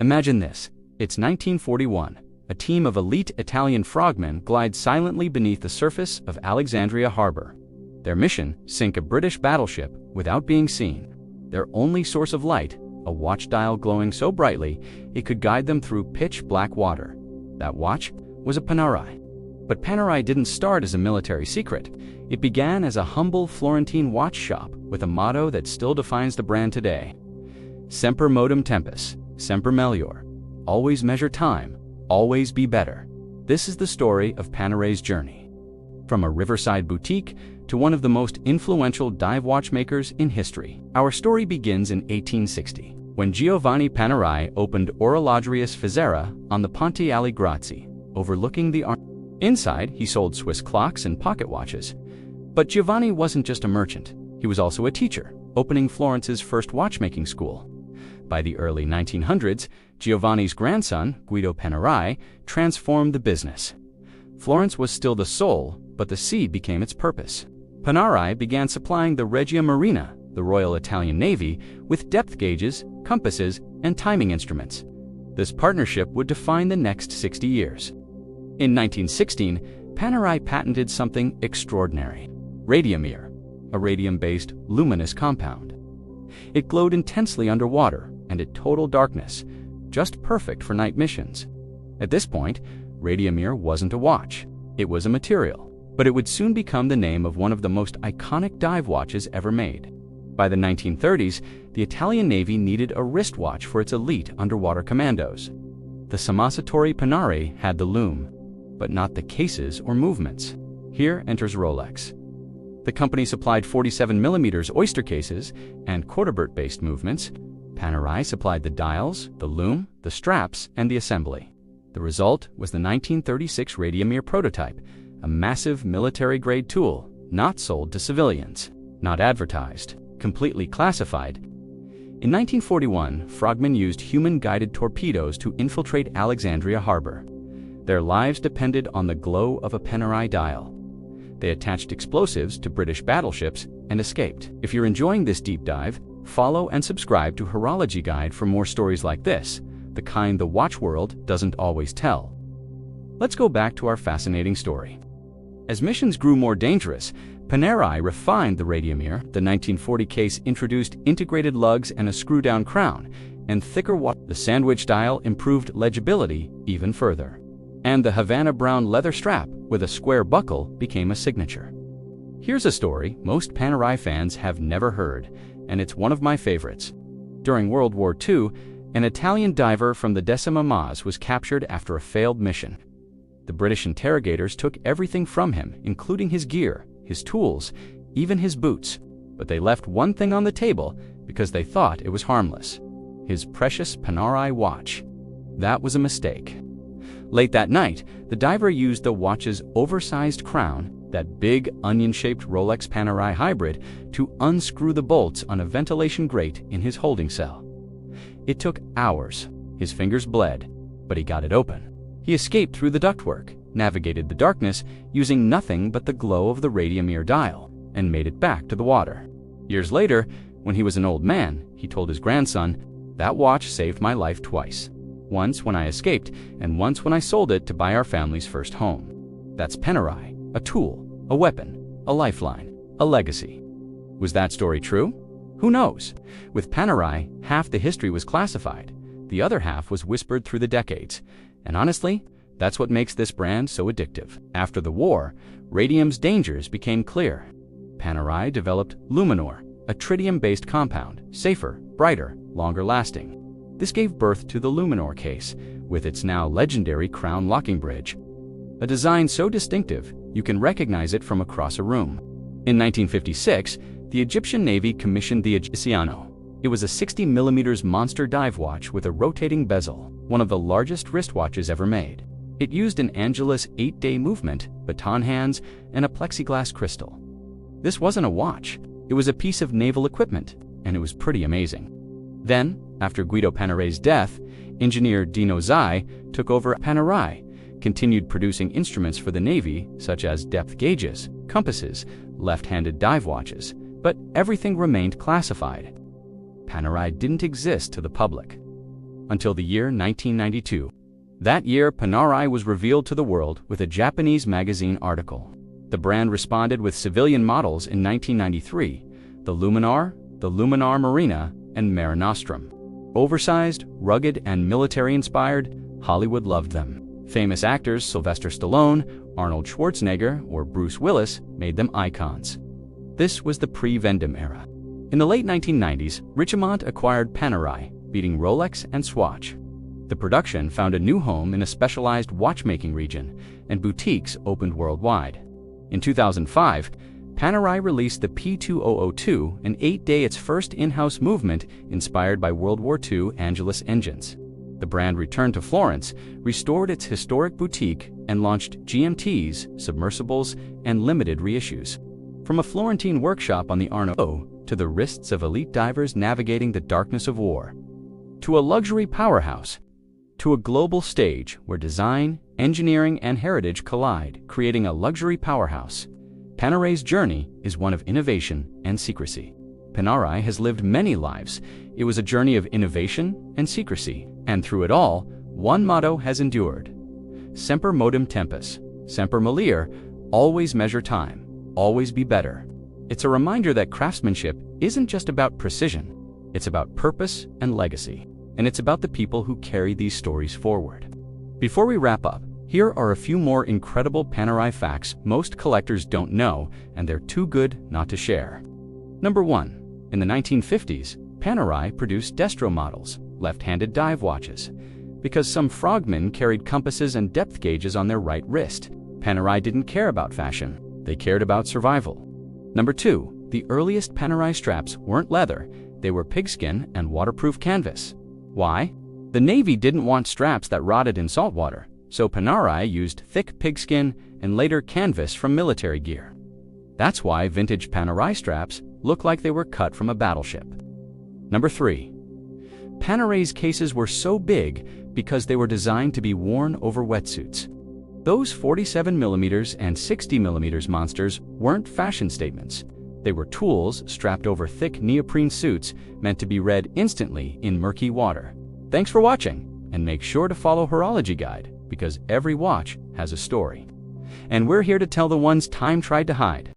Imagine this. It's 1941. A team of elite Italian frogmen glides silently beneath the surface of Alexandria Harbor. Their mission: sink a British battleship without being seen. Their only source of light, a watch dial glowing so brightly it could guide them through pitch-black water. That watch was a Panerai. But Panerai didn't start as a military secret. It began as a humble Florentine watch shop with a motto that still defines the brand today: Semper Modum Tempus, Semper Melior. Always measure time, always be better. This is the story of Panerai's journey. From a riverside boutique to one of the most influential dive watchmakers in history. Our story begins in 1860, when Giovanni Panerai opened Orologia's Fizzera on the Ponte alle Grazie, overlooking the Arno. Inside, he sold Swiss clocks and pocket watches. But Giovanni wasn't just a merchant. He was also a teacher, opening Florence's first watchmaking school. By the early 1900s, Giovanni's grandson, Guido Panerai, transformed the business. Florence was still the soul, but the sea became its purpose. Panerai began supplying the Regia Marina, the Royal Italian Navy, with depth gauges, compasses, and timing instruments. This partnership would define the next 60 years. In 1916, Panerai patented something extraordinary: Radiomir, a radium-based luminous compound. It glowed intensely underwater and in total darkness, just perfect for night missions. At this point, Radiomir wasn't a watch. It was a material, but it would soon become the name of one of the most iconic dive watches ever made. By the 1930s, the Italian Navy needed a wristwatch for its elite underwater commandos. The Sammasatori Panerai had the lume, but not the cases or movements. Here enters Rolex. The company supplied 47mm oyster cases and quarterbert-based movements. Panerai supplied the dials, the lume, the straps, and the assembly. The result was the 1936 Radiomir prototype, a massive military-grade tool, not sold to civilians, not advertised, completely classified. In 1941, frogmen used human-guided torpedoes to infiltrate Alexandria Harbor. Their lives depended on the glow of a Panerai dial. They attached explosives to British battleships and escaped. If you're enjoying this deep dive, follow and subscribe to Horology Guide for more stories like this, the kind the watch world doesn't always tell. Let's go back to our fascinating story. As missions grew more dangerous, Panerai refined the Radiomir. The 1940 case introduced integrated lugs and a screw-down crown, and thicker The sandwich dial improved legibility even further. And the Havana brown leather strap with a square buckle became a signature. Here's a story most Panerai fans have never heard, and it's one of my favorites. During World War II, an Italian diver from the 10th Mas was captured after a failed mission. The British interrogators took everything from him, including his gear, his tools, even his boots. But they left one thing on the table because they thought it was harmless: his precious Panerai watch. That was a mistake. Late that night, the diver used the watch's oversized crown, that big onion-shaped Rolex Panerai hybrid, to unscrew the bolts on a ventilation grate in his holding cell. It took hours. His fingers bled, but he got it open. He escaped through the ductwork, navigated the darkness using nothing but the glow of the Radiomir dial, and made it back to the water. Years later, when he was an old man, he told his grandson, "That watch saved my life twice. Once when I escaped, and once when I sold it to buy our family's first home." That's Panerai, a tool, a weapon, a lifeline, a legacy. Was that story true? Who knows? With Panerai, half the history was classified. The other half was whispered through the decades. And honestly, that's what makes this brand so addictive. After the war, radium's dangers became clear. Panerai developed Luminor, a tritium-based compound, safer, brighter, longer lasting. This gave birth to the Luminor case, with its now legendary crown locking bridge. A design so distinctive, you can recognize it from across a room. In 1956, the Egyptian Navy commissioned the Egyptiano. It was a 60mm monster dive watch with a rotating bezel, one of the largest wristwatches ever made. It used an Angelus 8-day movement, baton hands, and a plexiglass crystal. This wasn't a watch. It was a piece of naval equipment, and it was pretty amazing. Then, after Guido Panerai's death, engineer Dino Zai took over Panerai, continued producing instruments for the Navy, such as depth gauges, compasses, left-handed dive watches, but everything remained classified. Panerai didn't exist to the public. until the year 1992. That year, Panerai was revealed to the world with a Japanese magazine article. The brand responded with civilian models in 1993, the Luminor, the Luminor Marina, and Mare Nostrum. Oversized, rugged, and military-inspired, Hollywood loved them. Famous actors Sylvester Stallone, Arnold Schwarzenegger, or Bruce Willis made them icons. This was the pre-Vendome era. In the late 1990s, Richemont acquired Panerai, beating Rolex and Swatch. The production found a new home in a specialized watchmaking region, and boutiques opened worldwide. In 2005, Panerai released the P2002, an 8-day its first in-house movement inspired by World War II Angelus engines. The brand returned to Florence, restored its historic boutique, and launched GMTs, submersibles, and limited reissues. From a Florentine workshop on the Arno to the wrists of elite divers navigating the darkness of war, to a luxury powerhouse, to a global stage where design, engineering, and heritage collide, creating a luxury powerhouse, Panerai's journey is one of innovation and secrecy. Panerai has lived many lives. It was a journey of innovation and secrecy, and through it all, one motto has endured: Semper modum tempus, semper melior, always measure time, always be better. It's a reminder that craftsmanship isn't just about precision, it's about purpose and legacy, and it's about the people who carry these stories forward. Before we wrap up, here are a few more incredible Panerai facts most collectors don't know, and they're too good not to share. Number 1. In the 1950s, Panerai produced destro models, left-handed dive watches. Because some frogmen carried compasses and depth gauges on their right wrist, Panerai didn't care about fashion. They cared about survival. Number 2. The earliest Panerai straps weren't leather. They were pigskin and waterproof canvas. Why? The Navy didn't want straps that rotted in salt water, so Panerai used thick pigskin and later canvas from military gear. That's why vintage Panerai straps look like they were cut from a battleship. Number 3. Panerai's cases were so big because they were designed to be worn over wetsuits. Those 47mm and 60mm monsters weren't fashion statements. They were tools strapped over thick neoprene suits meant to be read instantly in murky water. Thanks for watching, and make sure to follow Horology Guide, because every watch has a story. And we're here to tell the ones time tried to hide.